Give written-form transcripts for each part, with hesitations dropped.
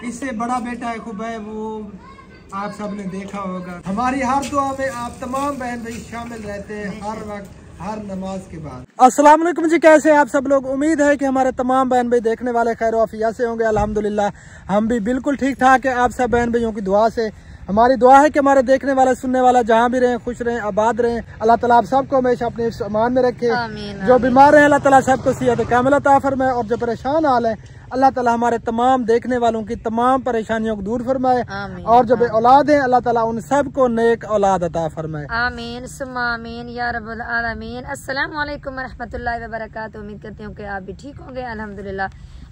इससे बड़ा बेटा है खुबैब, वो आप सब ने देखा होगा। हमारी हर दुआ में आप तमाम बहन भाई शामिल रहते हैं, हर वक्त हर नमाज के बाद। अस्सलाम वालेकुम जी, कैसे हैं आप सब लोग। उम्मीद है कि हमारे तमाम बहन भाई देखने वाले खैर आफिया से होंगे। अल्हम्दुलिल्लाह हम भी बिल्कुल ठीक ठाक है। आप सब बहन भाइयों की दुआ से हमारी दुआ है कि हमारे देखने वाले सुनने वाला जहाँ भी रहें खुश रहें आबाद रहें। अल्लाह ताला आप सबको हमेशा अपने ईमान में रखे। जो बीमार हैं अल्लाह ताला सबको सेहत कामिल अता फरमाए, और जो परेशान हाल है अल्लाह ताला हमारे तमाम देखने वालों की तमाम परेशानियों को दूर फरमाए, और जो औलाद है अल्लाह ताला उन सबको नेक औलाद अता फरमाए। आमीन सुम्मा आमीन या रब्बुल आलमीन। अस्सलाम वालेकुम रहमतुल्लाहि व बरकातुहू। उम्मीद करती हूँ कि आप भी ठीक होंगे। अल्हम्दुलिल्लाह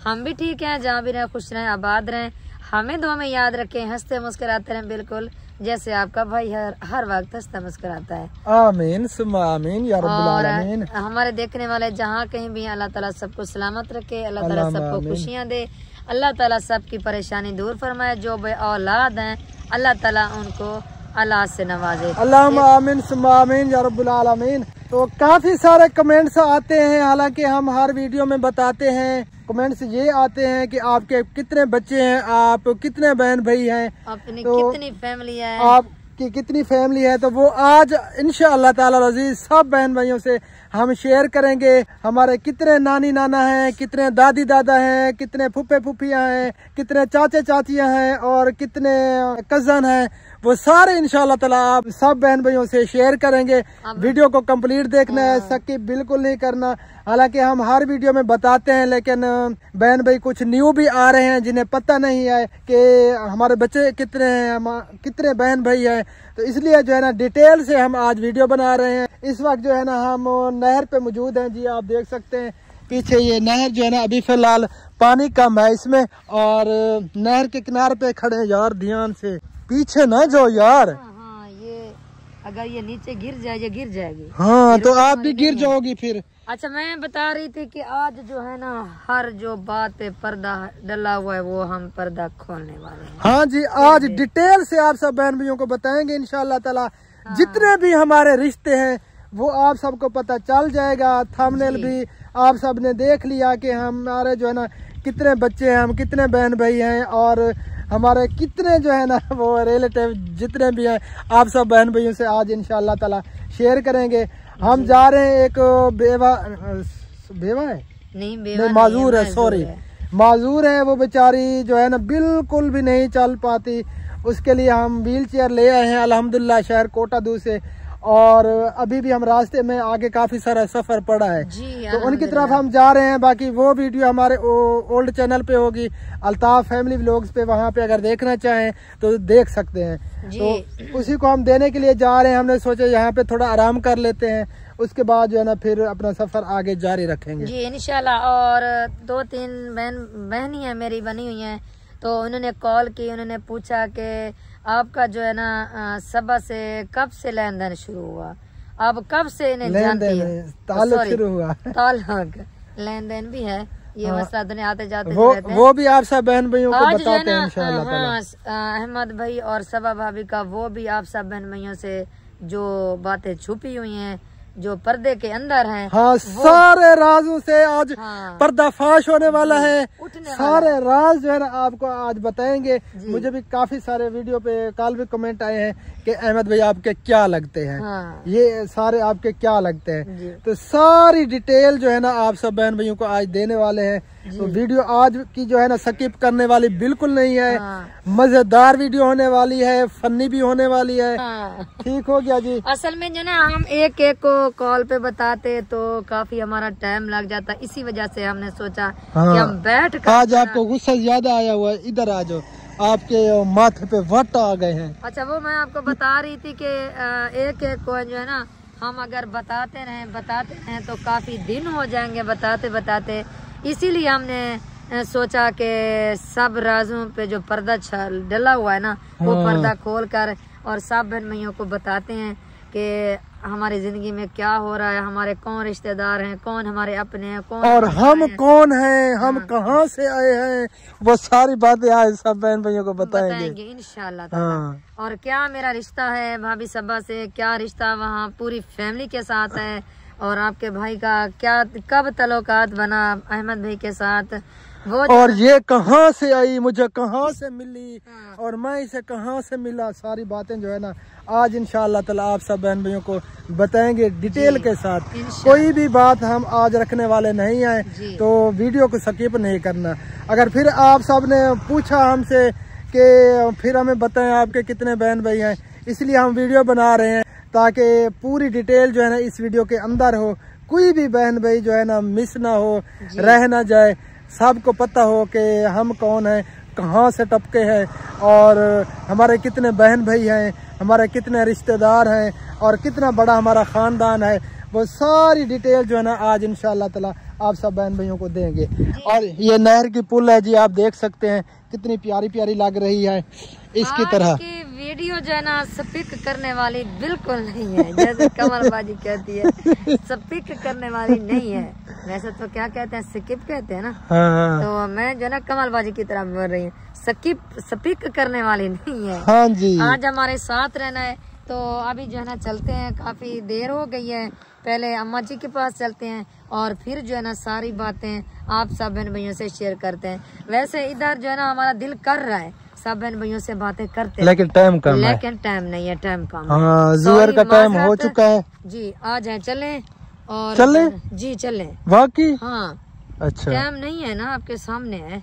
हम भी ठीक हैं। जहाँ भी रहें खुश रहें आबाद रहें, हमें दुआ में याद रखें, हंसते मुस्कुराते रहें, बिल्कुल जैसे आपका भाई हर वक्त हंसता मुस्कुराता है। आमीन सुम्मा आमीन या रब्बुल आलमीन। हमारे देखने वाले जहाँ कहीं भी अल्लाह ताला सबको सलामत रखे, अल्लाह ताला सबको खुशियाँ दे, अल्लाह ताला सबकी परेशानी दूर फरमाए। जो बे औलाद हैं अल्लाह ताला उनको औलाद से नवाजे। अल्लाहुम्मा आमीन सुम्मा आमीन या रब्बुल आलमीन। तो काफी सारे कमेंट्स आते हैं, हालांकि हम हर वीडियो में बताते हैं। कमेंट्स ये आते हैं कि आपके कितने बच्चे हैं, आप कितने बहन भाई हैं, अपनी तो कितनी फैमिली है, आपकी कितनी फैमिली है। तो वो आज इंशाअल्लाह ताला अज़ीज़ सब बहन भाइयों से हम शेयर करेंगे। हमारे कितने नानी नाना हैं, कितने दादी दादा हैं, कितने फुप्पे फुफ्फियाँ हैं, कितने चाचे चाचियाँ हैं और कितने कजन हैं, वो सारे इंशाअल्लाह ताला आप सब बहन भाइयों से शेयर करेंगे। वीडियो को कंप्लीट देखना है, स्किप बिल्कुल नहीं करना। हालांकि हम हर वीडियो में बताते हैं, लेकिन बहन भाई कुछ न्यू भी आ रहे हैं जिन्हें पता नहीं है कि हमारे बच्चे कितने हैं, कितने बहन भाई हैं। तो इसलिए जो है ना डिटेल से हम आज वीडियो बना रहे हैं। इस वक्त जो है ना हम नहर पे मौजूद हैं। जी आप देख सकते हैं पीछे ये नहर जो है ना अभी फिलहाल पानी कम है इसमें, और नहर के किनारे पे खड़े हैं। यार ध्यान से पीछे ना जाओ यार। हाँ, ये अगर ये नीचे गिर जाए ये गिर जाएगी। हाँ तो आप भी गिर जाओगी फिर। अच्छा मैं बता रही थी कि आज जो है ना हर जो बात पे पर्दा डला हुआ है वो हम पर्दा खोलने वाले हैं। हाँ जी, आज डिटेल से आप सब बहन भाइयों को बताएंगे इंशाअल्लाह ताला। जितने भी हमारे रिश्ते हैं वो आप सबको पता चल जाएगा। थंबनेल भी आप सब ने देख लिया कि हमारे जो है ना कितने बच्चे हैं, हम कितने बहन भाई हैं, और हमारे कितने जो है ना वो रिलेटिव जितने भी हैं आप सब बहन भाइयों से आज इंशाअल्लाह ताला शेयर करेंगे। हम जा रहे हैं एक बेवा है नहीं माजूर है, सॉरी माजूर है, वो बेचारी जो है ना बिल्कुल भी नहीं चल पाती। उसके लिए हम व्हील चेयर ले आए हैं अल्हम्दुलिल्लाह शहर कोटादू से, और अभी भी हम रास्ते में आगे काफी सारा सफर पड़ा है तो उनकी तरफ हम जा रहे हैं। बाकी वो वीडियो हमारे ओल्ड चैनल पे होगी, अल्ताफ फैमिली व्लॉग्स पे, वहाँ पे अगर देखना चाहें तो देख सकते हैं। तो उसी को हम देने के लिए जा रहे हैं। हमने सोचा यहाँ पे थोड़ा आराम कर लेते हैं, उसके बाद जो है ना फिर अपना सफर आगे जारी रखेंगे जी इंशाल्लाह। और 2-3 बहनी है मेरी बनी हुई हैं, तो उन्होंने कॉल की, उन्होंने पूछा कि आपका जो है ना सबा से कब से लेन देन शुरू हुआ, आप कब से इन्हें जानती है? ताल्लुक शुरू हुआ। ताल्लुक लेन देन भी है, ये मसला दुनिया आते जाते वो भी आप सब बहन भाइयों को बताते हैं इंशाअल्लाह ताला। अहमद भाई और सबा भाभी का वो भी आप सब बहन भाइयों से जो बातें छुपी हुई हैं, जो पर्दे के अंदर हैं, हाँ सारे राजों से आज पर्दाफाश होने वाला है। सारे राज जो है ना आपको आज बताएंगे। मुझे भी काफी सारे वीडियो पे कल भी कमेंट आए हैं कि अहमद भाई आपके क्या लगते हैं, ये सारे आपके क्या लगते हैं। तो सारी डिटेल जो है ना आप सब बहन भाइयों को आज देने वाले हैं। तो वीडियो आज की जो है ना स्किप करने वाली बिल्कुल नहीं है। मजेदार वीडियो होने वाली है, फनी भी होने वाली है। ठीक हो गया जी। असल में जो ना हम एक एक को कॉल पे बताते तो काफी हमारा टाइम लग जाता, इसी वजह से हमने सोचा कि हम बैठ कर। आज आपको गुस्सा ज्यादा आया हुआ है, इधर आ जाओ, आपके माथे पे वट आ गए हैं। अच्छा वो मैं आपको बता रही थी कि एक एक को जो है ना हम अगर बताते रहें तो काफी दिन हो जाएंगे बताते बताते। इसीलिए हमने सोचा कि सब राजों पे जो पर्दा डला हुआ है ना वो पर्दा खोल कर और सब बहन भाइयों को बताते हैं कि हमारी जिंदगी में क्या हो रहा है, हमारे कौन रिश्तेदार हैं, कौन हमारे अपने हैं, कौन और हम कौन हैं, हम कहाँ से आए हैं, वो सारी बातें आज सब बहन भाइयों को बताएंगे इंशाल्लाह। और क्या मेरा रिश्ता है भाभी सबा से, क्या रिश्ता वहाँ पूरी फैमिली के साथ है, और आपके भाई का क्या कब तल्लुकात बना अहमद भाई के साथ, और ये कहाँ से आई, मुझे कहाँ से मिली और मैं इसे कहाँ से मिला, सारी बातें जो है ना आज इंशाअल्लाह ताला आप सब बहन भाइयों को बताएंगे डिटेल के साथ। कोई भी बात हम आज रखने वाले नहीं आए, तो वीडियो को स्किप नहीं करना। अगर फिर आप सब ने पूछा हमसे कि फिर हमें बताएं आपके कितने बहन भाई हैं, इसलिए हम वीडियो बना रहे हैं ताकि पूरी डिटेल जो है ना इस वीडियो के अंदर हो, कोई भी बहन भाई जो है ना मिस ना हो, रह ना जाए, सबको पता हो कि हम कौन हैं, कहाँ से टपके हैं और हमारे कितने बहन भाई हैं, हमारे कितने रिश्तेदार हैं और कितना बड़ा हमारा ख़ानदान है। वो सारी डिटेल जो है ना आज इंशाअल्लाह ताला आप सब बहन भाइयों को देंगे। और ये नहर की पुल है जी, आप देख सकते हैं कितनी प्यारी प्यारी लग रही है इसकी तरह। वीडियो जो है ना स्पिक करने वाली बिल्कुल नहीं है, जैसे कमल बाजी कहती है स्पिक करने वाली नहीं है। वैसे तो क्या कहते हैं, स्किप कहते हैं ना। हाँ। तो मैं जो है ना कमल बाजी की तरह बोल रही हूँ, स्पिक करने वाली नहीं है। हाँ जी। आज हमारे साथ रहना है, तो अभी जो है ना चलते हैं, काफी देर हो गई है। पहले अम्मा जी के पास चलते हैं और फिर जो है ना सारी बातें आप सब बहन भैया से शेयर करते हैं। वैसे इधर जो है ना हमारा दिल कर रहा है सब बहन भैया से बातें करते हैं, लेकिन टाइम कम है। लेकिन टाइम नहीं है, टाइम कम। हाँ, ज़ोहर का टाइम हो चुका है जी। आ जाए, चले और चले जी, चले वाकई। हाँ, अच्छा, टाइम नहीं है ना, आपके सामने है।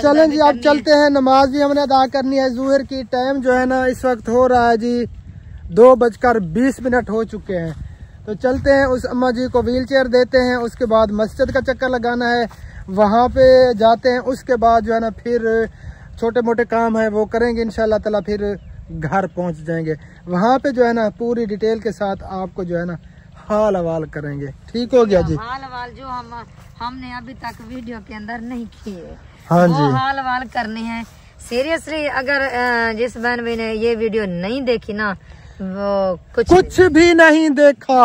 चलें जी, अब चलते हैं। नमाज भी हमने अदा करनी है ज़ोहर की। टाइम जो है ना इस वक्त हो रहा है जी 2:20 हो चुके हैं। तो चलते हैं, उस अम्मा जी को व्हील चेयर देते हैं, उसके बाद मस्जिद का चक्कर लगाना है, वहाँ पे जाते हैं। उसके बाद जो है ना फिर छोटे मोटे काम है वो करेंगे इंशाल्लाह ताला, फिर घर पहुँच जाएंगे। वहाँ पे जो है ना पूरी डिटेल के साथ आपको जो है ना हाल हवाल करेंगे। ठीक हो गया जी। हाल हवाल जो हमने अभी तक वीडियो के अंदर नहीं किए, हाँ वो जी, हाल हवाल करने हैं। सीरियसली अगर जिस बहन भाई ने ये वीडियो नहीं देखी ना, वो कुछ भी नहीं देखा।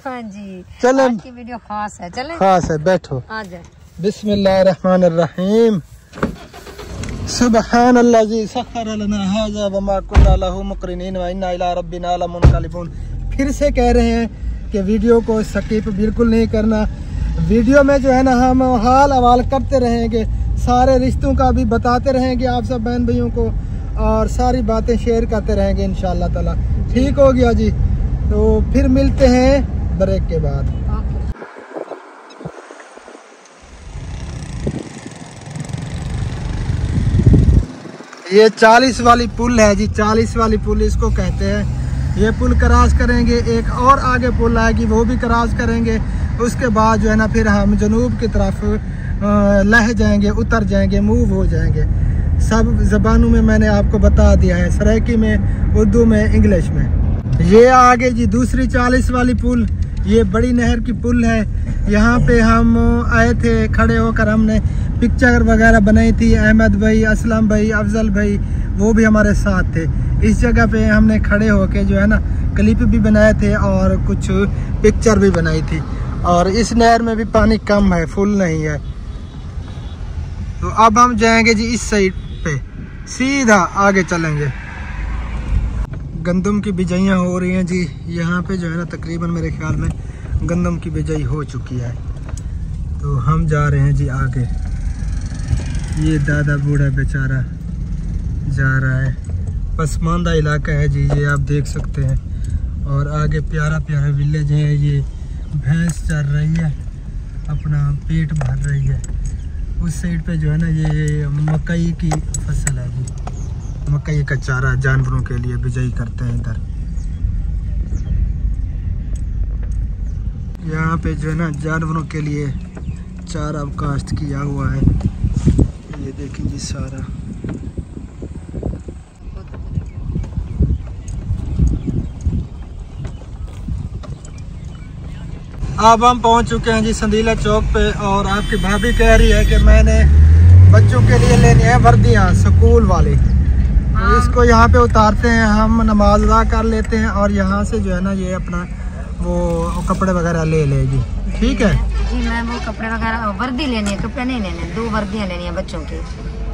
हाँ जी, चलें, आज की वीडियो खास है। चलें, खास है, बैठो। आ जाए। बिस्मिल्लाहिर्रहमानिर्रहीम। सुब्हानल्लाज़ी सख्खर लना हाज़ा वमा कुन्ना लहू मुक़रिनीन व इन्ना इला रब्बिना लमुनक़लिबून। फिर से कह रहे हैं कि वीडियो को स्किप बिल्कुल नहीं करना। वीडियो में जो है ना हम हाल हवाल करते रहेंगे, सारे रिश्तों का भी बताते रहेंगे आप सब बहन भाइयों को, और सारी बातें शेयर करते रहेंगे इंशाअल्लाह ताला। ठीक हो गया जी। तो फिर मिलते हैं ब्रेक के बाद। ये 40 वाली पुल है जी, 40 वाली पुल इसको कहते हैं। ये पुल क्रॉस करेंगे, एक और आगे पुल आएगी वो भी क्रॉस करेंगे। उसके बाद जो है ना फिर हम जनूब की तरफ लह जाएंगे, उतर जाएंगे, मूव हो जाएंगे। सब ज़बानों में मैंने आपको बता दिया है, सराइकी में, उर्दू में, इंग्लिश में। ये आगे जी दूसरी 40 वाली पुल, ये बड़ी नहर की पुल है। यहाँ पे हम आए थे, खड़े होकर हमने पिक्चर वगैरह बनाई थी। अहमद भाई, असलम भाई, अफजल भाई वो भी हमारे साथ थे। इस जगह पे हमने खड़े होके जो है ना क्लिप भी बनाए थे और कुछ पिक्चर भी बनाई थी। और इस नहर में भी पानी कम है, फुल नहीं है। तो अब हम जाएंगे जी इस साइड पे, सीधा आगे चलेंगे। गंदम की बिजाइयाँ हो रही हैं जी यहाँ पे जो है ना, तकरीबन मेरे ख्याल में गंदम की बिजाई हो चुकी है। तो हम जा रहे हैं जी आगे। ये दादा बूढ़ा बेचारा जा रहा है, पसमानदा इलाका है जी ये, आप देख सकते हैं। और आगे प्यारा प्यारा विलेज है, ये भैंस चर रही है, अपना पेट भर रही है। उस साइड पे जो है ना ये मकई की फसल है जी, मकई का चारा जानवरों के लिए बिजाई करते हैं इधर। यहाँ पे जो है ना जानवरों के लिए चारा काश्त किया हुआ है। ये देखें जी सारा। अब हम पहुंच चुके हैं जी संदीला चौक पे, और आपकी भाभी कह रही है कि मैंने बच्चों के लिए लेनी है वर्दियाँ स्कूल वाली। तो इसको यहाँ पे उतारते हैं, हम नमाज अदा कर लेते हैं और यहाँ से जो है ना ये अपना वो कपड़े वगैरह ले लेगी। ठीक है जी, मैं वो कपड़े वगैरह, वर्दी लेनी है, कपड़े नहीं लेने, 2 वर्दियाँ लेनी है बच्चों की,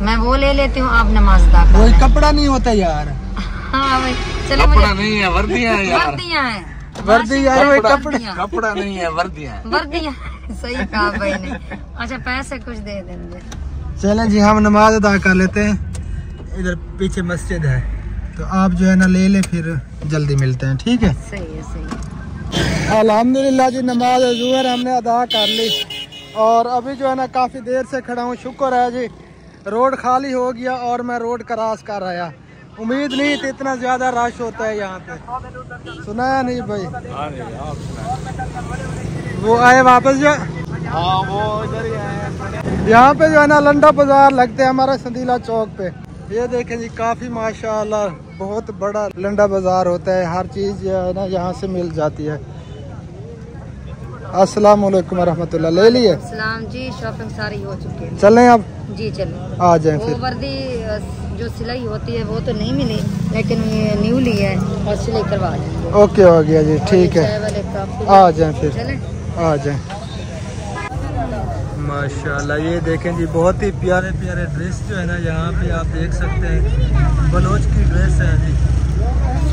मैं वो ले लेती हूँ। आप नमाज अदा कर। वही कपड़ा नहीं होता यार। हाँ भाई, चलो, कपड़ा नहीं है, वर्दियाँ हैं यार। वर्दियाँ हैं, वर्दी यार, वही कपड़ा कपड़ा नहीं है, वर्दियाँ। वर्दियाँ सही कहा भाई ने। अच्छा पैसे कुछ दे देंगे। चलें जी हम नमाज अदा कर लेते हैं, इधर पीछे मस्जिद है तो आप जो है ना ले लें, फिर जल्दी मिलते हैं, ठीक है? सही है, सही है। अल्हम्दुलिल्लाह जी नमाज ज़ुहर हमने अदा कर ली और अभी जो है ना काफ़ी देर से खड़ा हूँ। शुक्र है जी रोड खाली हो गया और मैं रोड क्रॉस कर आया। उम्मीद नहीं थी इतना ज़्यादा रश होता है यहाँ पे। सुनाया नहीं भाई? वो आए वापस जो वो इधर ही आए। यहाँ पे जो है ना लंडा बाजार लगते हैं हमारा संदीला चौक पे। ये देखें जी काफ़ी माशाल्लाह बहुत बड़ा लंडा बाजार होता है, हर चीज़ जो है ना यहाँ से मिल जाती है। अस्सलाम वालेकुम रहमतुल्लाह। ले लिए? सलाम जी, शॉपिंग सारी हो चुकी है। चलें अब? जी चलें। आ जाएं फिर। वो वर्दी जो सिलाई होती है वो तो नहीं मिली, लेकिन ये न्यू ली है और सिलाई करवा देंगे। ओके हो गया जी, ठीक है। आ जाएं फिर, आ जाएं। माशाल्लाह ये देखें जी बहुत ही प्यारे प्यारे ड्रेस जो है ना यहाँ पे आप देख सकते हैं। बलोच की ड्रेस है जी,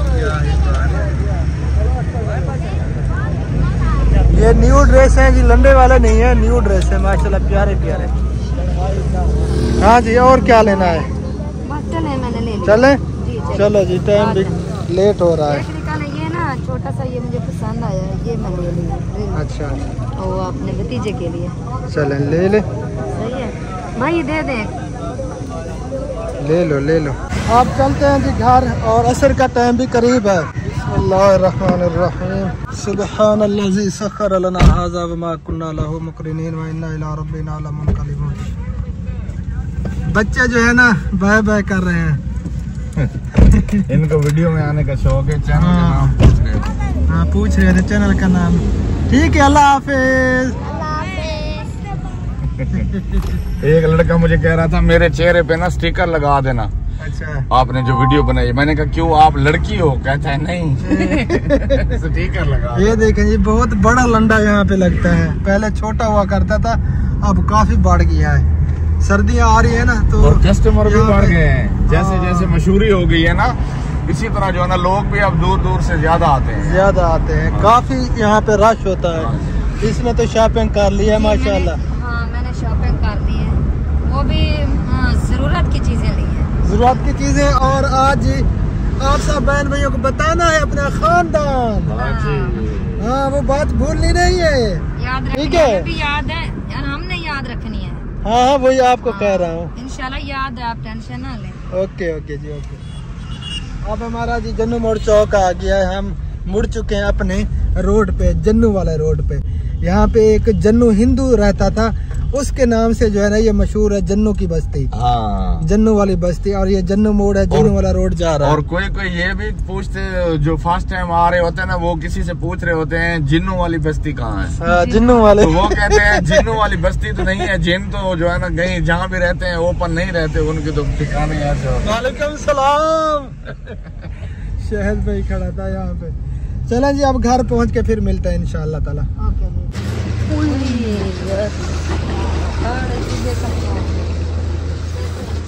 क्या ही बात है। ये न्यू ड्रेस है जी, लंडे वाले नहीं है, न्यू ड्रेस है माशाल्लाह प्यारे प्यारे। हाँ जी और क्या लेना है? बस चले, मैंने ले लिया। चले? जी चलो जी टाइम भी लेट हो रहा है। ये ना छोटा सा ये मुझे पसंद आया है, ये मैं ले लिया। अच्छा वो अपने भतीजे के लिए। चलें ले ले। सही है भाई, दे दें। ले लो ले लो। आप चलते हैं जी घर और असर का टाइम भी करीब है। बिस्मिल्लाहिर्रहमानिर्रहीम। सुब्हानल्लज़ी सख्खर लना हाज़ा वमा कुन्ना लहू मुक़रिनीन व इन्ना इला रब्बिना लमुनक़लिबून। बच्चे जो है ना बाय बाय कर रहे हैं। इनको वीडियो में आने का शौक है, चैनल का नाम पूछ रहे थे। हाँ पूछ रहे थे चैनल का नाम। ठीक है अल्लाह हाफिज। एक लड़का मुझे कह रहा था मेरे चेहरे पे ना स्टिकर लगा देना। अच्छा आपने जो वीडियो बनाई, मैंने कहा क्यों आप लड़की हो? कहता है नहीं स्टिकर लगा। ये देखें जी बहुत बड़ा लंडा यहाँ पे लगता है, पहले छोटा हुआ करता था अब काफी बढ़ गया है। सर्दियाँ आ रही है ना तो और कस्टमर भी बढ़ गए हैं। जैसे जैसे मशहूरी हो गई है ना, इसी तरह जो है ना लोग भी अब दूर दूर से ज्यादा आते हैं। काफी यहाँ पे रश होता है। इसमें तो शॉपिंग कर ली है माशाल्लाह। हाँ मैंने शॉपिंग कर ली है, वो भी जरूरत की चीजें ली है। जरूरत की चीजें। और आज आप सब बहन भाइयों को बताना है अपना खानदान। हाँ वो बात भूलनी नहीं है, याद रखनी ठीक है? भी याद है यार, हमने याद रखनी है। हाँ वही आपको कह रहा हूँ। इंशाल्लाह याद है, आप टेंशन ना लें। ओके ओके जी ओके। अब हमारा जी जन्नू मोड़ चौक आ गया है, हम मुड़ चुके हैं अपने रोड पे, जन्नू वाले रोड पे। यहाँ पे एक जन्नू हिंदू रहता था, उसके नाम से जो है ना ये मशहूर है जन्नू की बस्ती। हाँ। जन्नू वाली बस्ती। और ये जन्नू मोड़ है, जन्नू वाला रोड जा रहा है। और कोई कोई ये भी पूछते जो फर्स्ट टाइम आ रहे होते हैं ना, वो किसी से पूछ रहे होते हैं जिन्नू वाली बस्ती कहाँ है। हाँ, जिन्नू वाले तो वो कहते हैं जिन्नू वाली बस्ती तो नहीं है, जिन तो जो है ना कहीं जहाँ भी रहते हैं ओपन नहीं रहते, उनके तो ठिकाने ऐसे। वालेकुम सलाम। शहद भाई खड़ा था यहाँ पे। चलें जी अब घर पहुँच के फिर मिलते हैं इंशाअल्लाह ताला।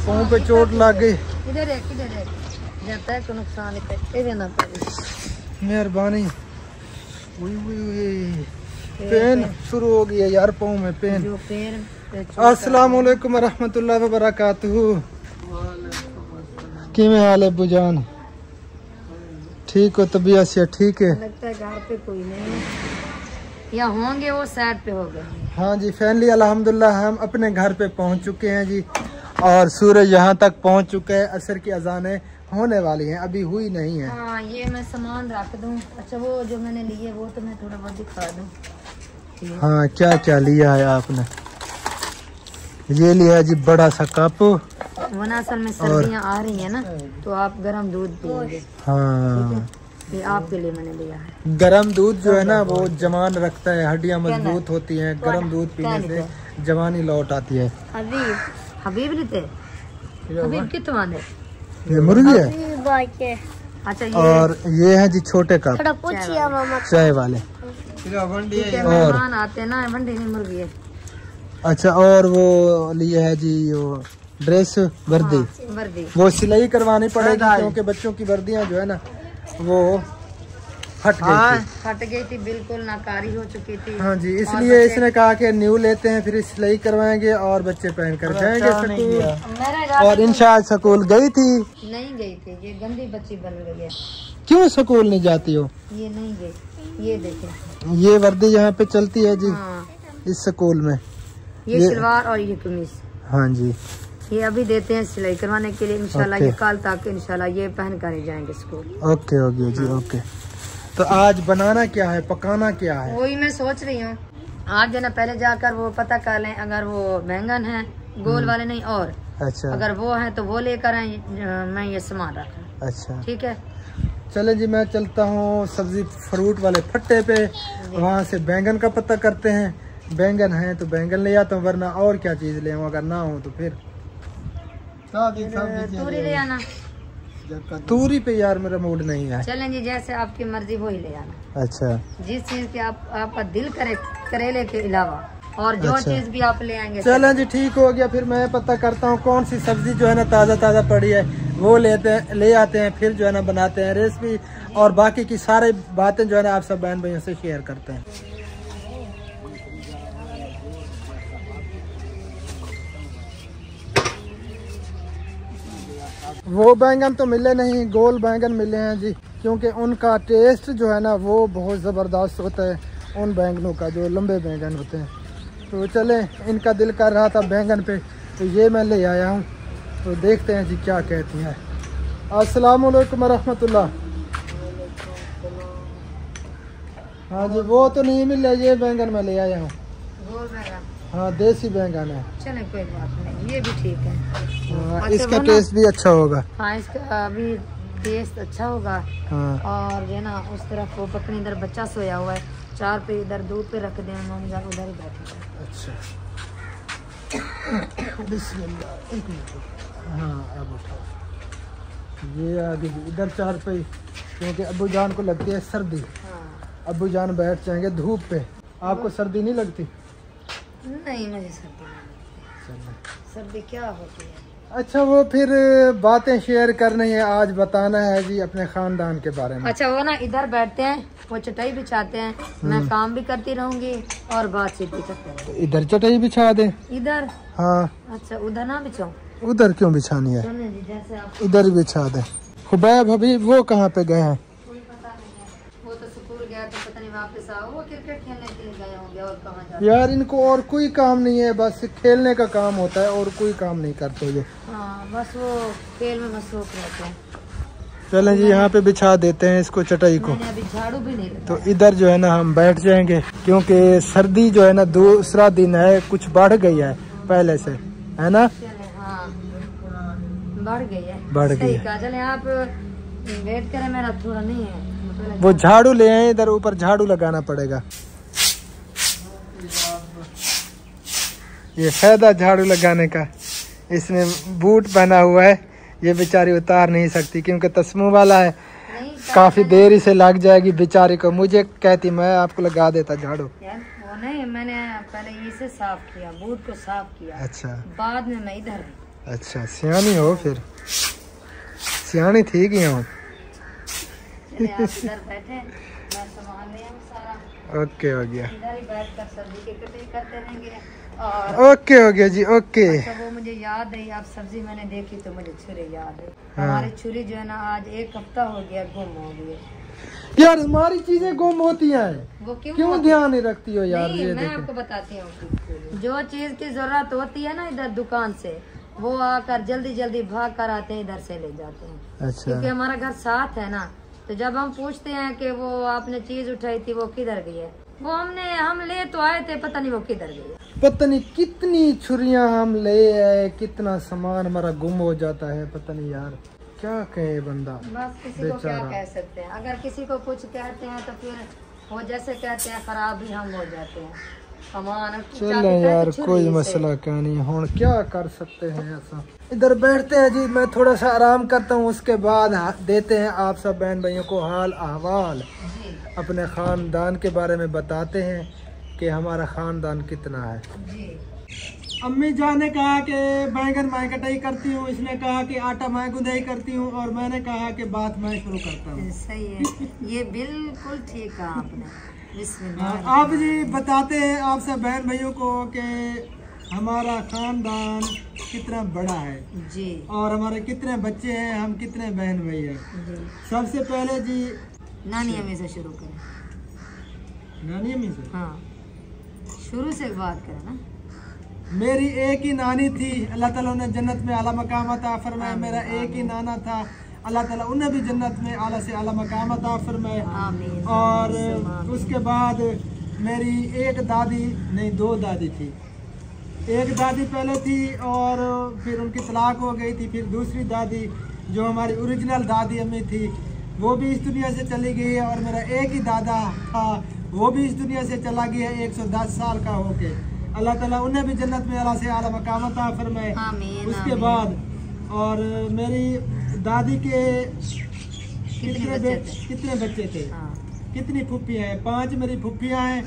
पाँव पे चोट लग गई। किधर है जाता है तो नुकसान है ना पड़े। मेहरबानी। पेन शुरू हो गई है यार पाँव में पेन। जो पैर पे अस्सलाम वालेकुम रहमतुल्लाह व बरकातहू। किमें हाल है बुजान? ठीक हो? तबीयत से ठीक है? लगता है घर पे कोई नहीं है, या होंगे वो साइड पे हो गए। हाँ जी फैमिली अल्हम्दुलिल्लाह हम अपने घर पे पहुंच चुके हैं जी, और सूरज यहाँ तक पहुंच चुका है। असर की अजानें होने वाली हैं, अभी हुई नहीं है। हाँ ये मैं सामान रख दूँ। अच्छा वो जो मैंने लिए वो तो मैं थोड़ा बहुत दिखा दूँ। हाँ क्या क्या लिया है आपने? ये लिया है जी बड़ा सा कप। वरना असल में सर्दियाँ आ रही है ना तो आप गर्म दूध पिएंगे। हाँ ये आपके लिए मैंने लिया है। गरम दूध जो है ना वो जवान रखता है, हड्डियाँ मजबूत होती हैं। गरम दूध पीने से जवानी लौट आती है। हबीब लेते हबीब कितने वाले? ये मुर्गी है। अच्छा और ये है जी छोटे कप चाय वाले। और आते ना वंडी नहीं मुर्गी है। अच्छा और वो लिए है जी वो ड्रेस वर्दी। वर्दी वो सिलाई करवानी पड़ेगी क्योंकि बच्चों की वर्दियां जो है ना वो फट गई थी। फट गई थी, बिल्कुल नाकारी हो चुकी थी। हाँ जी, इसलिए इसने कहा कि न्यू लेते हैं, फिर सिलाई करवाएंगे और बच्चे पहन कर जाएंगे स्कूल। और इंशाल्लाह स्कूल गई थी? नहीं गई थी, ये गंदी बच्ची बन गई है। क्यों स्कूल नहीं जाती हो? ये नहीं गई, ये देखें, ये वर्दी यहाँ पे चलती है जी। हाँ। इस स्कूल में ये सलवार और ये कमीज। हाँ जी, ये अभी देते हैं सिलाई करवाने के लिए इंशाल्लाह। ये कल तक इंशाल्लाह ये पहन कर ही जाएंगे स्कूल। ओके हो गया जी, ओके। तो आज बनाना क्या है, पकाना क्या है? वही मैं सोच रही हूँ, आज जो ना पहले जाकर वो पता कर लें, अगर वो बैंगन है गोल वाले नहीं और अच्छा, अगर वो है तो वो लेकर आए, मैं ये सामान रखूँ। अच्छा ठीक है, चले जी, मैं चलता हूँ सब्जी फ्रूट वाले फट्टे पे, वहाँ से बैंगन का पता करते हैं। बैंगन है तो बैंगन ले आता हूँ, वरना और क्या चीज ले आऊँ, अगर ना हो तो फिर तूरी ले आना। तूरी पे यार मेरा मूड नहीं है। चलें जी, जैसे आपकी मर्जी वही ले आना। अच्छा, जिस चीज के आपका दिल करे, करेले के अलावा और जो अच्छा। चीज भी आप ले आएंगे। चलें जी, ठीक हो गया। फिर मैं पता करता हूँ कौन सी सब्जी जो है ना ताज़ा ताज़ा पड़ी है वो ले आते हैं, फिर जो है ना बनाते हैं रेसिपी, और बाकी की सारी बातें जो है ना आप सब बहन भाइयों से शेयर करते हैं। वो बैंगन तो मिले नहीं, गोल बैंगन मिले हैं जी, क्योंकि उनका टेस्ट जो है ना वो बहुत ज़बरदस्त होता है उन बैंगनों का, जो लंबे बैंगन होते हैं। तो चले, इनका दिल कर रहा था बैंगन पे, तो ये मैं ले आया हूँ। तो देखते हैं जी क्या कहती हैं। अस्सलाम वालेकुम रहमतुल्लाह। हाँ जी, वो तो नहीं मिले, ये बैंगन मैं ले आया हूँ। गोल बैंगन, हाँ देसी बैंगन है। चले कोई बात नहीं, ये भी ठीक है। हाँ, अच्छा, इसका टेस्ट भी अच्छा होगा। हाँ, इसका अभी टेस्ट अच्छा होगा। हाँ, और ये ना उस तरफ वो पकड़ी इधर बच्चा सोया हुआ है, चार पे इधर दूध पे रख दें, मम्मी जान उधर ही बैठे हैं। अच्छा, बिस्मिल्लाह, एक मिनट। हाँ अब उठाओ, ये आगे इधर चार पे, क्योंकि अब्बू जान को लगती है सर्दी। हाँ। अब्बू जान बैठ जाएंगे धूप पे। आपको सर्दी नहीं लगती? नहीं, मुझे सर्दी नहीं लगती। सर्दी क्या होती है? अच्छा, वो फिर बातें शेयर करनी है, आज बताना है जी अपने खानदान के बारे में। अच्छा, वो ना इधर बैठते हैं, वो चटाई बिछाते हैं, मैं काम भी करती रहूंगी और बातचीत भी करते रहूंगी। तो इधर चटाई बिछा दें? इधर? हाँ। अच्छा, उधर ना बिछाऊं? उधर क्यों बिछानी है? सुनिए जी, जैसे आप इधर ही बिछा दें। खुबैब अभी वो कहाँ पे गए हैं? कोई पता नहीं है, वो तो स्कूल गया तो पता नहीं वापस आओ, वो क्रिकेट खेलने के लिए गए होंगे और कहाँ जाते। यार इनको और कोई काम नहीं है, बस खेलने का काम होता है और कोई काम नहीं करते ये। हाँ, बस वो खेल में मसरूफ रहते हैं। चलें जी, यहाँ पे बिछा देते हैं इसको, चटाई को। मैंने अभी झाड़ू भी नहीं तो इधर जो है ना हम बैठ जाएंगे, क्योंकि सर्दी जो है ना दूसरा दिन है, कुछ बढ़ गई है पहले से, है ना? हाँ, बढ़ गई है। बढ़ गई है। चले आप वेट करें, मेरा थोड़ा नहीं है। वो झाड़ू ले आए, इधर ऊपर झाड़ू लगाना पड़ेगा। ये फायदा झाड़ू लगाने का, इसने बूट पहना हुआ है, ये बेचारी उतार नहीं सकती क्योंकि तस्मू वाला है, काफी देर से लग जाएगी बेचारी को। मुझे कहती मैं आपको लगा देता झाड़ू। यार वो नहीं, मैंने पहले इसे साफ किया, बूट को साफ किया, अच्छा, बाद में मैं इधर। अच्छा, सियानी हो फिर, सियानी थी कि हो। चले आप इधर बैठे, मैं सामान ले आऊं सारा। ओके हो गया, इधर ही बैठकर सब्जी की कटिंग करते रहेंगे। और ओके हो गया जी, ओके। अच्छा, वो मुझे याद है, आप सब्जी मैंने देखी तो मुझे छुरी याद है। हाँ। हमारी छुरी जो है ना आज 1 हफ्ता हो गया गुम हो गई है। यार हमारी चीजें गुम होती हैं, वो क्यों ध्यान नहीं रखती हो यार? नहीं, ये मैं देखो, आपको बताती हूँ, जो चीज की जरूरत होती है ना इधर दुकान से, वो आकर जल्दी जल्दी भाग कर आते हैं, इधर से ले जाते हैं। अच्छा, क्योंकि हमारा घर साथ है ना, तो जब हम पूछते हैं कि वो आपने चीज उठाई थी वो किधर गई है, वो हम ले तो आए थे, पता नहीं वो किधर गई है। पता नहीं कितनी छुरियां हम ले आए, कितना सामान हमारा गुम हो जाता है, पता नहीं यार क्या कहे बंदा। बस किसी को क्या कह सकते हैं, अगर किसी को कुछ कहते हैं तो फिर वो जैसे कहते हैं खराब भी हम हो जाते हैं। सामान चल यार कोई मसला क्या नहीं, हम क्या कर सकते हैं ऐसा। इधर बैठते हैं जी, मैं थोड़ा सा आराम करता हूँ, उसके बाद देते हैं आप सब बहन भाइयों को हाल अहवाल, अपने खानदान के बारे में बताते हैं कि हमारा खानदान कितना है। जी। अम्मी जान ने कहा कि बैंगन मैं कटाई करती हूँ, इसने कहा कि आटा मैं गुंदाई करती हूँ, और मैंने कहा कि बात मैं शुरू करता हूँ। सही है, ये बिल्कुल ठीक कहा आपने। बिस्मिल्लाह। आप जी बताते हैं आप सब बहन भाइयों को कि हमारा खानदान कितना बड़ा है जी, और हमारे कितने बच्चे हैं, हम कितने बहन भाई हैं। जी। सबसे पहले जी नानी अम्मी से शुरू करें। नानी अम्मी से। हाँ, शुरू से बात करें ना। मेरी एक ही नानी थी, अल्लाह ताला उन्हें जन्नत में आला मकाम अता फरमाए। मेरा एक ही नाना था, अल्लाह ताला उन्हें भी जन्नत में आला से आला मकाम अता फरमाए। आमीन। और आमीन। उसके बाद मेरी एक दादी नहीं, दो दादी थी। एक दादी पहले थी और फिर उनकी तलाक हो गई थी। फिर दूसरी दादी जो हमारी ओरिजिनल दादी अम्मी थी वो भी इस दुनिया से चली गई है। और मेरा एक ही दादा था, वो भी इस दुनिया से चला गया है 110 साल का होके। अल्लाह ताला उन्हें भी जन्नत में आला से आला मकाम अता फरमाए। आमीन। उसके आमीन। बाद और मेरी दादी के कितने बच्चे थे, हाँ। कितनी फुप्पियाँ हैं? 5 मेरी फुप्पियाँ हैं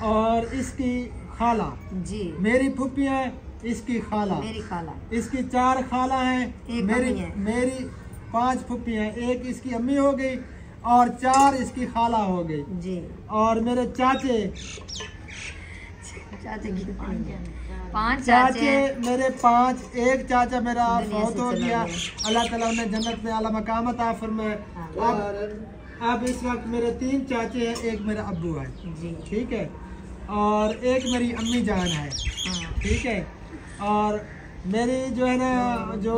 और इसकी खाला। जी, मेरी फुप्पियाँ हैं, इसकी खाला, मेरी खाला, इसकी 4 खाला हैं। एक मेरी अम्मी है। मेरी 5 फुप्पियाँ हैं, एक इसकी अम्मी हो गई और 4 इसकी खाला हो गई। जी। और मेरे चाचे चाचे की 5 चाचे चाचे मेरे 5, एक चाचा मेरा दुनिया फौत से हो चला गया, गया। अल्लाह ताला उन्हें जन्नत में आला मकाम अता फरमाए। अब इस वक्त मेरे 3 चाचे हैं, एक मेरा अब्बू है, जी। ठीक है, और एक मेरी अम्मी जान है, हाँ। ठीक है। और मेरी जो है ना जो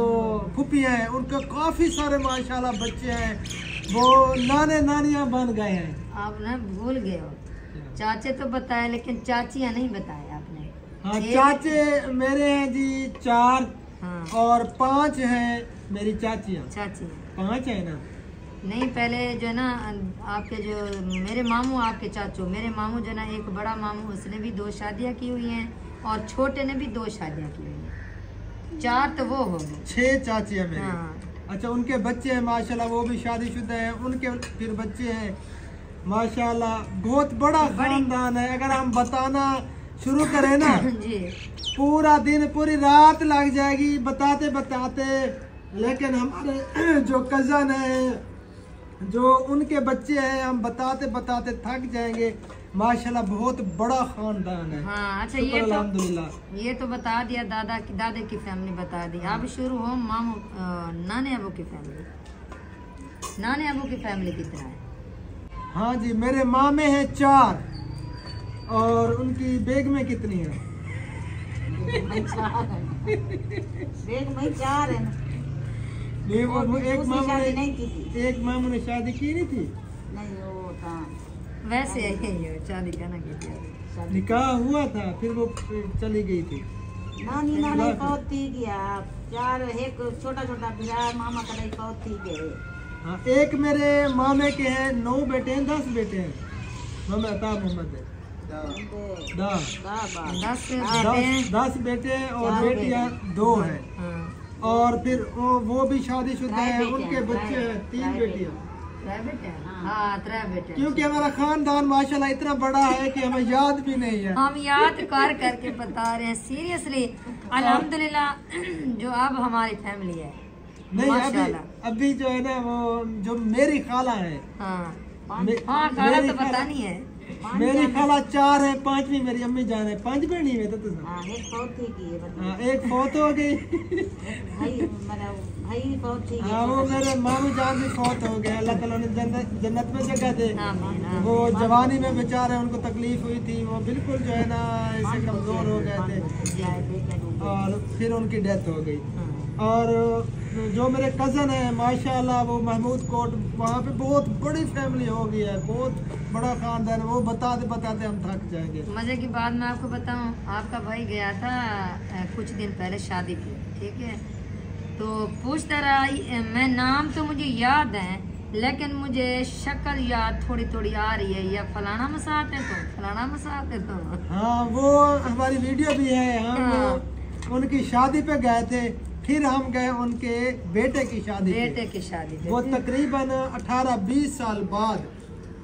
फुप्पियाँ हैं उनके काफ़ी सारे माशाल्लाह बच्चे हैं, वो नाने नानियाँ बन गए हैं। आप ना भूल गए हो, चाचे तो बताए लेकिन चाचियाँ नहीं बताए आपने। हाँ, एक- चाचे मेरे हैं जी 4 हाँ। और 5 हैं मेरी चाचियाँ। चाची 5 है ना। नहीं, पहले जो है ना आपके जो मेरे मामू, आपके चाचू, मेरे मामू जो है ना, एक बड़ा मामू उसने भी 2 शादियाँ की हुई हैं और छोटे ने भी 2 शादियाँ की हुई हैं। 4 तो वो हो गए। 6 चाचियाँ मेरी। हाँ। अच्छा, उनके बच्चे हैं माशाल्लाह, वो भी शादीशुदा हैं, उनके फिर बच्चे हैं माशाल्लाह। बहुत बड़ा खानदान है। अगर हम बताना शुरू करें ना जी, पूरा दिन पूरी रात लग जाएगी बताते बताते। लेकिन हमारे जो कज़न है, जो उनके बच्चे हैं, हम बताते बताते थक जाएंगे माशाल्लाह। बहुत बड़ा खानदान है। हाँ। अच्छा, शुक्र ये तो अल्हम्दुलिल्लाह। ये तो बता दिया, दादे की फैमिली बता दी। अब शुरू हो मामू नाने अबू की फैमिली। नाने अबू की फैमिली कितना है? हाँ जी, मेरे मामे हैं 4 और उनकी बेगमें कितनी है? बेग में 4 है। नहीं, वो एक दूसरी मामू शादी ने नहीं की थी। एक मामू ने शादी की नहीं थी। नहीं, वो था वैसे यही है, शादी करना की। निकाह हुआ था, फिर वो चली गई थी। नानी नानी फौत थी गया। 4 एक छोटा छोटा बिरा मामा का नहीं फौत थी गए। हाँ, एक मेरे मामे के हैं 9 बेटे हैं, 10 बेटे हैं। मामा अता मोहम्मद है। दा 10 बेटे हैं। 10 बेटे हैं और 4 बेटियां 2 हैं। हाँ। और फिर वो भी शादीशुदा त्राई है, बेटे उनके हैं, बच्चे हैं, 3 त्राई बेटियां। 3 बेटे हैं। हाँ, 3 बेटे हैं। क्योंकि हमारा खानदान माशाल्लाह इतना बड़ा है कि हमें याद भी नहीं है। हम याद कर करके बता रहे हैं सीरियसली। अल्हम्दुलिल्लाह जो अब हमारी फैमिली है नहीं, माशाल्लाह। अभी जो है ना वो जो मेरी खाला है, हाँ। मे- हाँ, खाला मेरी तो बतानी है। मेरी खाला 4 है, 5वीं मेरी अम्मी जान है। 5 बहनी में तो हाँ, एक फौत थी की है, बताओ। हाँ, एक फौत हो गई। भाई मेरा भाई फौत थी गई। हाँ, वो मेरे मामू जान भी फौत हो गए, अल्लाह ताला ने जन्नत में जगह दे। आमीन, आमीन। वो जवानी में बेचारे उनको तकलीफ हुई थी, वो बिल्कुल जो है ना ऐसे कमजोर हो गए थे और फिर उनकी डेथ हो गई। हाँ। और जो मेरे कज़न है माशाल्लाह, वो महमूद कोट, वहाँ पे बहुत बड़ी फैमिली हो गई है, बहुत बड़ा खानदान है। वो बताते बताते हम थक जाएंगे। मजे की बात मैं आपको बताऊं, आपका भाई गया था कुछ दिन पहले शादी पे, ठीक है, तो पूछता रहा, मैं नाम तो मुझे याद है लेकिन मुझे शक्ल याद थोड़ी थोड़ी आ रही है, या फलाना मसाते तो फलाना मसाते तो। हाँ, वो हमारी वीडियो भी है। हम उनकी शादी पे गए थे, फिर हम गए उनके बेटे की शादी पे। बेटे की शादी पे। वो तकरीबन 18-20 साल बाद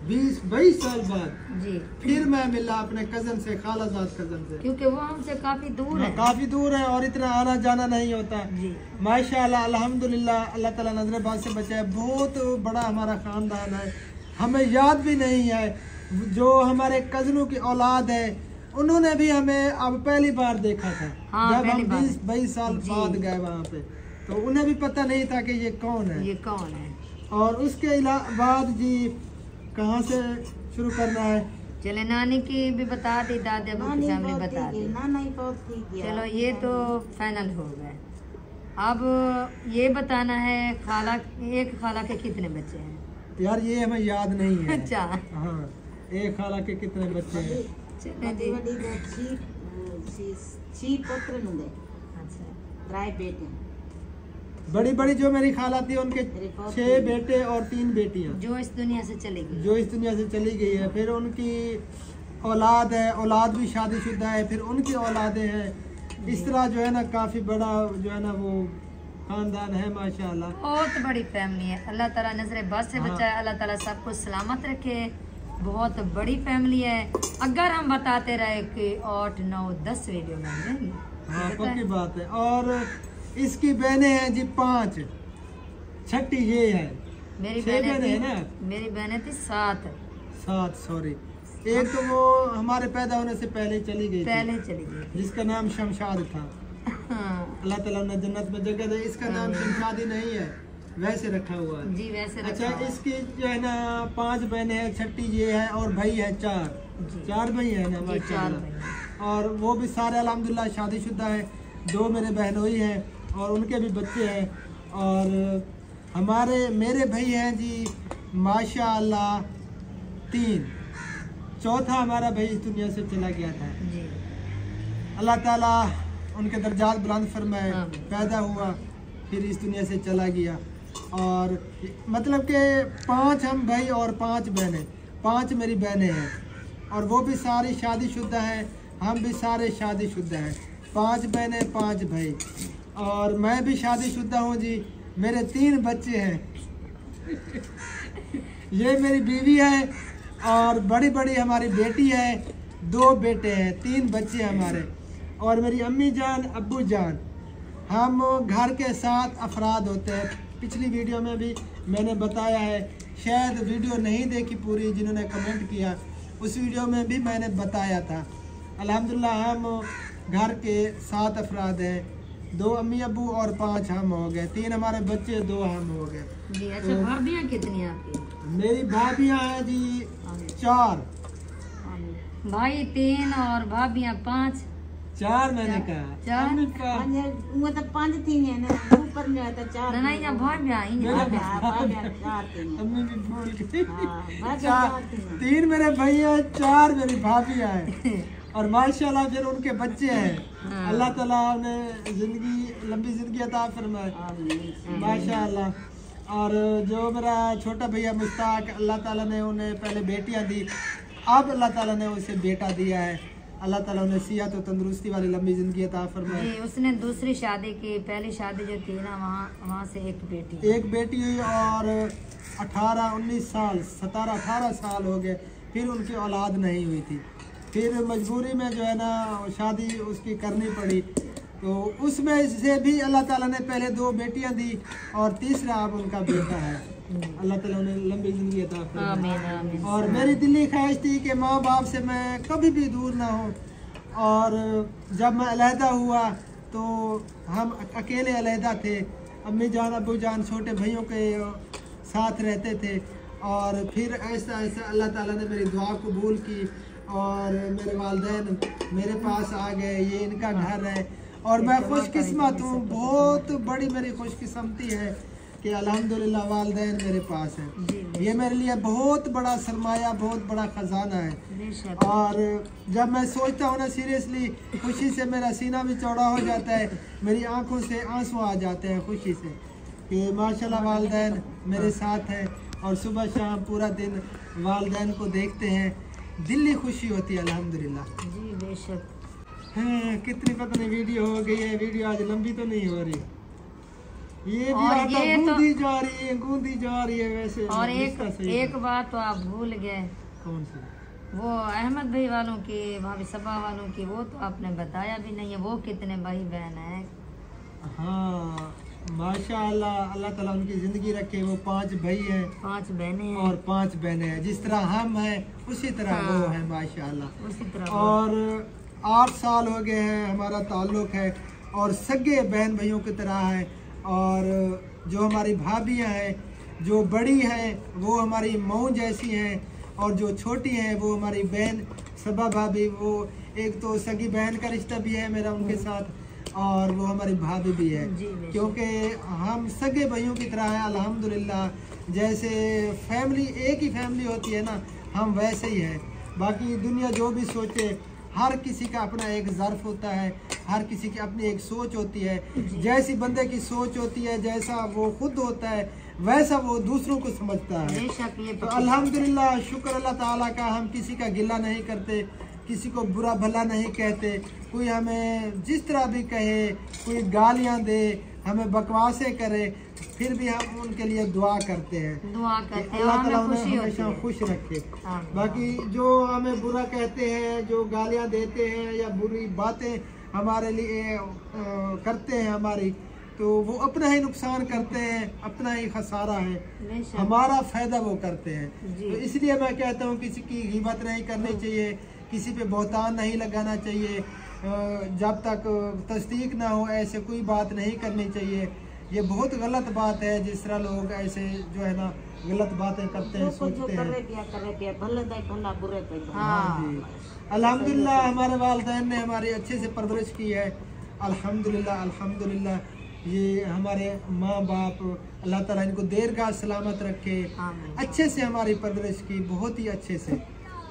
20-22 साल बाद जी, फिर मैं मिला अपने कजन से, खालाजाद कजन से। क्योंकि वो हमसे काफी दूर है। काफी दूर है और इतना आना जाना नहीं होता। जी, माशाल्लाह अल्हम्दुलिल्लाह, अल्लाह ताला नजरबाज से बचाए। बहुत बड़ा हमारा खानदान है, हमें याद भी नहीं है। जो हमारे कजनों की औलाद है उन्होंने भी हमें अब पहली बार देखा था। हाँ, जब पहली हम बार। 20-22 साल जी। बाद गए वहाँ पे, तो उन्हें भी पता नहीं था कि ये कौन है। ये कौन है? और उसके बाद जी कहाँ से शुरू करना है? चले, नानी की भी बता दी, दादी अबू की फैमिली बता दी। नानी बहुत ठीक है। चलो ये तो फाइनल हो गए। अब ये बताना है खाला, एक खाला के कितने बच्चे हैं? यार ये हमें याद नहीं है। अच्छा, हाँ, एक खाला के कितने बच्चे हैं? चले जी। छी पुत्र नुदे, अच्छा, 3 बेटे। बड़ी बड़ी जो मेरी खाला थी उनके मेरे पास 6 बेटे और 3 बेटियां जो इस दुनिया से चली गई। जो इस दुनिया से चली गई है। फिर उनकी औलाद है, औलाद भी शादीशुदा है, फिर उनकी औलादें हैं। इस तरह जो है ना काफी बड़ा जो है ना वो खानदान है माशाल्लाह। बहुत बड़ी फैमिली है। अल्लाह ताला नजरे बस से हाँ। बचाए, अल्लाह ताला सबको सलामत रखे। बहुत बड़ी फैमिली है। अगर हम बताते रहे कि 8, 9, 10 वीडियो बन जाएंगे। हाँ, पता पक्की है? बात है। और इसकी बहनें हैं जी 5, छठी ये है। मेरी 6 बहनें बहनें है थी, ना? मेरी बहनें थी 7, 7 सॉरी। एक तो वो हमारे पैदा होने से पहले चली गई थी, पहले चली गई। जिसका नाम शमशाद था। हाँ, अल्लाह ताला उन्हें जन्नत में जगह दे। इसका नाम शमशादी नहीं है, वैसे रखा हुआ है। जी वैसे अच्छा, रखा हुआ है। इसकी जो है ना 5 बहनें हैं, छठी ये है और भाई है 4। जी। 4 भाई है ना जी, 4 माशाल्लाह। भाई। और वो भी सारे अल्हम्दुलिल्लाह शादीशुदा है। 2 मेरे बहनोई हैं और उनके भी बच्चे हैं। और मेरे भाई हैं जी माशाल्लाह 3। चौथा हमारा भाई इस दुनिया से चला गया था। जी, अल्लाह ताला उनके दर्जात बुलंद फरमाए। आमीन। पैदा हुआ फिर इस दुनिया से चला गया। और मतलब कि 5 हम भाई और 5 बहनें, 5 मेरी बहनें हैं और वो भी सारी शादीशुदा हैं, हम भी सारे शादीशुदा हैं। 5 बहनें 5 भाई और मैं भी शादीशुदा हूँ जी। मेरे 3 बच्चे हैं। ये मेरी बीवी है और बड़ी बड़ी हमारी बेटी है, 2 बेटे हैं, 3 बच्चे हमारे। और मेरी अम्मी जान, अब्बू जान, हम घर के 7 अफराद होते हैं। पिछली वीडियो में भी मैंने बताया है, शायद वीडियो नहीं देखी पूरी जिन्होंने कमेंट किया, उस वीडियो में भी मैंने बताया था। अल्हम्दुलिल्लाह हम घर के 7 अफराद हैं, 2 अम्मी अब्बू और 5 हम हो गए। 3 हमारे बच्चे, 2 हम हो गए। जी। अच्छा, भाभियाँ कितनी हैं आपकी? मेरी भाभियाँ हैं जी 4। भाई 3 और भाभियाँ 5। 4 मैंने कहा। 4 वो तो 5 थी ना, ऊपर में तो 4। नहीं ना, भाभियाँ ही हैं। अम्मी भी भूल गई। हाँ, 4 3 मेरे भैया, 4 मेरी भाभियाँ हैं और माशाल्लाह फिर उनके बच्चे हैं। अल्लाह ताला ने लंबी जिंदगी अता फरमाए माशाल्लाह। और जो मेरा छोटा भैया मुश्ताक, अल्लाह ताला ने उन्हें पहले बेटियां दी, अब अल्लाह ताला ने उसे बेटा दिया है। अल्लाह ताला उन्हें सेहत और तंदुरुस्ती वाली लंबी जिंदगी अता फरमाए। जी, उसने दूसरी शादी की, पहली शादी जो थी ना वहाँ से एक बेटी। एक बेटी हुई और 18-19 साल 17-18 साल हो गए, फिर उनकी औलाद नहीं हुई थी। फिर मजबूरी में जो है ना शादी उसकी करनी पड़ी, तो उसमें से भी अल्लाह ताला ने पहले 2 बेटियां दी और तीसरा अब उनका बेटा है। अल्लाह ताला उन्हें लंबी जिंदगी अता फरमाए। आमीन, आमीन। और मेरी दिली ख्वाहिश थी कि माँ बाप से मैं कभी भी दूर ना हो। और जब मैं अलहदा हुआ तो हम अकेले अलहदा थे। अम्मी जान, अब्बू जान छोटे भाइयों के साथ रहते थे। और फिर ऐसा ऐसा अल्लाह ताला ने मेरी दुआ कबूल की और मेरे वालिदैन मेरे पास आ गए। ये इनका घर है और मैं खुशकिस्मत हूँ, बहुत बड़ी मेरी खुशकिस्मती है कि अल्हम्दुलिल्लाह वालिदैन मेरे पास हैं। ये मेरे लिए बहुत बड़ा सरमाया, बहुत बड़ा ख़जाना है। बेशक। और जब मैं सोचता हूँ ना सीरियसली, खुशी से मेरा सीना भी चौड़ा हो जाता है, मेरी आंखों से आंसू आ जाते हैं खुशी से कि माशाल्लाह वालिदैन मेरे साथ हैं। और सुबह शाम पूरा दिन वालिदैन को देखते हैं, दिली खुशी होती है अल्हम्दुलिल्लाह। जी बेशक। हाँ, कितनी पता नहीं वीडियो हो गई है। वीडियो आज लंबी तो नहीं हो रही। ये भी और आटा ये तो- गूंदी जा रही है, गूंदी जा रही है वैसे। और इसका सही एक बात तो आप भूल गए, कौन सी? वो अहमद भाई वालों की, भाभी सबा वालों की, वो तो आपने बताया भी नहीं है, वो कितने भाई बहन है। हाँ माशाअल्लाह, अल्लाह ताला उनकी जिंदगी रखे। वो 5 भाई हैं 5 बहनें हैं और 5 बहनें हैं। जिस तरह हम हैं उसी तरह हाँ। वो है माशाअल्लाह। उसी तरह और 8 साल हो गए हैं हमारा ताल्लुक है और सगे बहन भाइयों की तरह है। और जो हमारी भाभियाँ हैं, जो बड़ी हैं वो हमारी मऊ जैसी हैं, और जो छोटी हैं वो हमारी बहन सबा भाभी। वो एक तो सगी बहन का रिश्ता भी है मेरा उनके साथ, और वो हमारी भाभी भी है। जी, बेशक। क्योंकि हम सगे भाइयों की तरह हैं अल्हम्दुलिल्लाह। जैसे फैमिली एक ही फैमिली होती है ना, हम वैसे ही है। बाकी दुनिया जो भी सोचे, हर किसी का अपना एक ज़र्फ होता है, हर किसी की अपनी एक सोच होती है। जैसी बंदे की सोच होती है, जैसा वो खुद होता है, वैसा वो दूसरों को समझता है। बेशक ये तो अल्हम्दुलिल्लाह, शुक्र अल्लाह ताला का, हम किसी का गिला नहीं करते, किसी को बुरा भला नहीं कहते। कोई हमें जिस तरह भी कहे, कोई गालियाँ दे, हमें बकवासें करे, फिर भी हम उनके लिए दुआ करते हैं। दुआ करते हैं, अल्लाह ताला हमें उन्हें खुशी होती हमेशा है। खुश रखे। हाँ। बाकी जो हमें बुरा कहते हैं, जो गालियाँ देते हैं या बुरी बातें हमारे लिए करते हैं हमारी, तो वो अपना ही नुकसान करते हैं, अपना ही खसारा है, बेशक। हमारा फायदा वो करते हैं। जी। तो इसलिए मैं कहता हूँ किसी की ग़ीबत नहीं करनी चाहिए, किसी पे बहतान नहीं लगाना चाहिए। जब तक तस्दीक ना हो ऐसे कोई बात नहीं करनी चाहिए। ये बहुत गलत बात है, जिस तरह लोग ऐसे जो है ना गलत बातें करते हैं, सोचते हैं। करे भले दे भला बुरे पे भला। हाँ जी अल्हम्दुलिल्लाह, हमारे वालिदैन ने हमारी अच्छे से परवरिश की है। अल्हम्दुलिल्लाह अल्हम्दुलिल्लाह। ये हमारे माँ बाप, अल्लाह ताला इनको दीर्घा सलामत रखे। आमीन। अच्छे से हमारी परवरिश की, बहुत ही अच्छे से।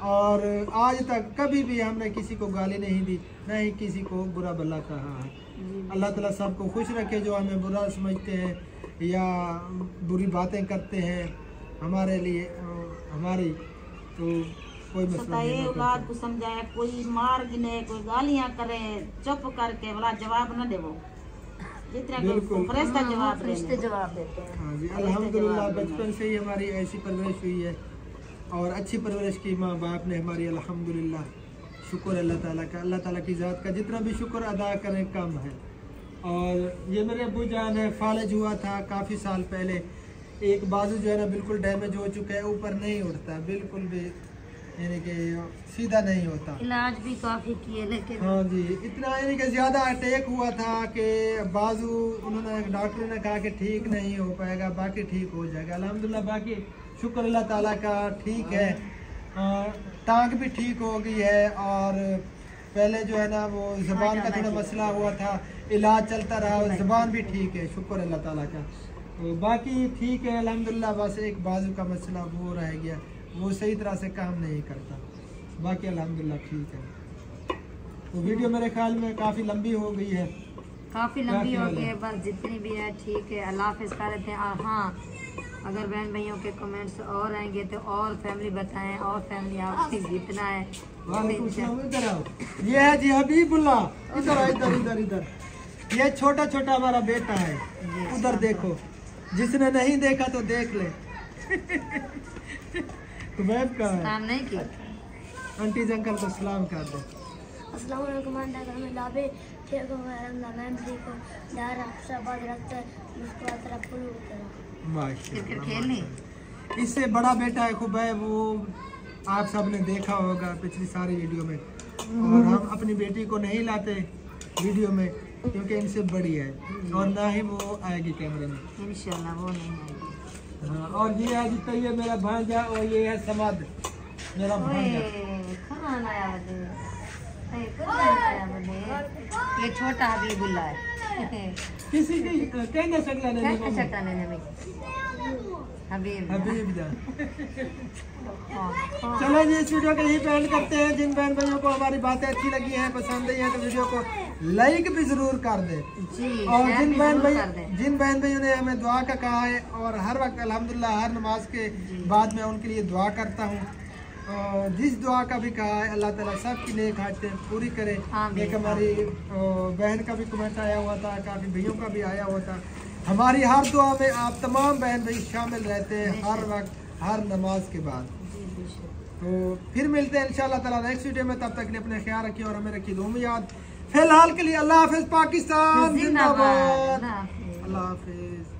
और आज तक कभी भी हमने किसी को गाली नहीं दी, न ही किसी को बुरा भला कहा है। अल्लाह ताला सबको खुश रखे। जो हमें बुरा समझते हैं या बुरी बातें करते हैं हमारे लिए, हमारी, तो कोई मसला सताए नहीं औलाद को समझाए, कोई मार गिने, कोई गालियाँ करे, चुप करके वाला जवाब न देवो। जितना बिल्कुल। फरिश्ता जवाब फरिश्ते देने। जवाब देते हैं। हाँ जी अल्हम्दुलिल्लाह, बचपन से ही हमारी ऐसी परवरिश हुई है और अच्छी परवरिश की माँ बाप ने हमारी। अल्हम्दुलिल्लाह, शुक्र अल्लाह ताला का। अल्लाह ताला की ज़ात का जितना भी शुक्र अदा करें कम है। और ये मेरे अब्बू जान है, फालज हुआ था काफ़ी साल पहले। एक बाजू जो है ना बिल्कुल डैमेज हो चुका है, ऊपर नहीं उठता बिल्कुल भी, यानी कि सीधा नहीं होता। इलाज भी काफी किए लेकिन हाँ जी, इतना यानी कि ज़्यादा अटैक हुआ था कि बाजू, उन्होंने डॉक्टरों ने कहा कि ठीक नहीं हो पाएगा, बाकी ठीक हो जाएगा। अल्हम्दुलिल्लाह, बाकी शुक्र अल्लाह ताला का ठीक है। टांग भी ठीक हो गई है। और पहले जो है ना वो ज़बान का थोड़ा मसला हुआ था, इलाज चलता रहा, ज़बान भी ठीक है शुक्र अल्लाह ताला का। तो बाकी ठीक है अल्हम्दुलिल्लाह। बस एक बाजू का मसला वो रह गया, वो सही तरह से काम नहीं करता। बाकी अल्हम्दुलिल्लाह ठीक है। तो वीडियो मेरे ख्याल में काफ़ी लंबी हो गई है। काफी लंबी हो गई है, बस जितनी भी है ठीक है। अल्लाह हाफिज़ कर देते हैं। हाँ, अगर बहन भाइयों के कमेंट्स और आएंगे तो और फैमिली बताएं, और फैमिली आपकी जितना है वो भी इधर आओ। ये है जी हबीबुल्लाह, इधर आओ, इधर इधर इधर। ये छोटा छोटा हमारा बेटा है, उधर देखो। जिसने नहीं देखा तो देख ले। तो मैम का है, काम नहीं की। आंटी अंकल को सलाम कर दो। अस्सलाम वालेकुम में लाभे ठीक हो मैम जी को दार अफसाबाद रखते मुस्कुरा तरफ फुल क्रिकेट खेलनी। इससे बड़ा बेटा है खूब है, वो आप सब ने देखा होगा पिछली सारी वीडियो में। और हम अपनी बेटी को नहीं लाते वीडियो में क्योंकि इनसे बड़ी है और ना ही वो आएगी कैमरे में। इंशाल्लाह वो नहीं आएगी। हाँ, और ये है जी तो ये मेरा भांजा और ये है समाद मेरा भांजा। ये छोटा हबीबुल्लाह है। किसी की कहने सकला नहीं मम्मी। शक्ल नहीं में हबीब हबीब जान। चलो जी, इस वीडियो को यही पे एंड करते हैं। जिन बहन भाइयों को हमारी बातें अच्छी लगी हैं, पसंद आई हैं, तो वीडियो को लाइक भी जरूर कर दें। जी, और शेयर जिन भी बहन जरूर भाई कर दें। जिन बहन भाइयों ने हमें दुआ का कहा है, और हर वक्त अल्हम्दुलिल्लाह हर नमाज के बाद मैं उनके लिए दुआ करता हूँ। जिस दुआ का भी कहा है अल्लाह ताला सब की नेक हाजतें पूरी करे। आमीन। एक हमारी बहन का भी कमेंट आया हुआ था, काफ़ी भाइयों का भी आया हुआ था हमारी हर दुआ में आप तमाम बहन भाई शामिल रहते हैं, हर वक्त, हर नमाज के बाद। तो फिर मिलते हैं इंशाल्लाह ताला नेक्स्ट वीडियो में। तब तक के लिए अपने ख्याल रखिए और हमें रखिए दुआ में याद। फिलहाल के लिए अल्लाह हाफिज। पाकिस्तान जिंदाबाद। अल्लाह हाफिज।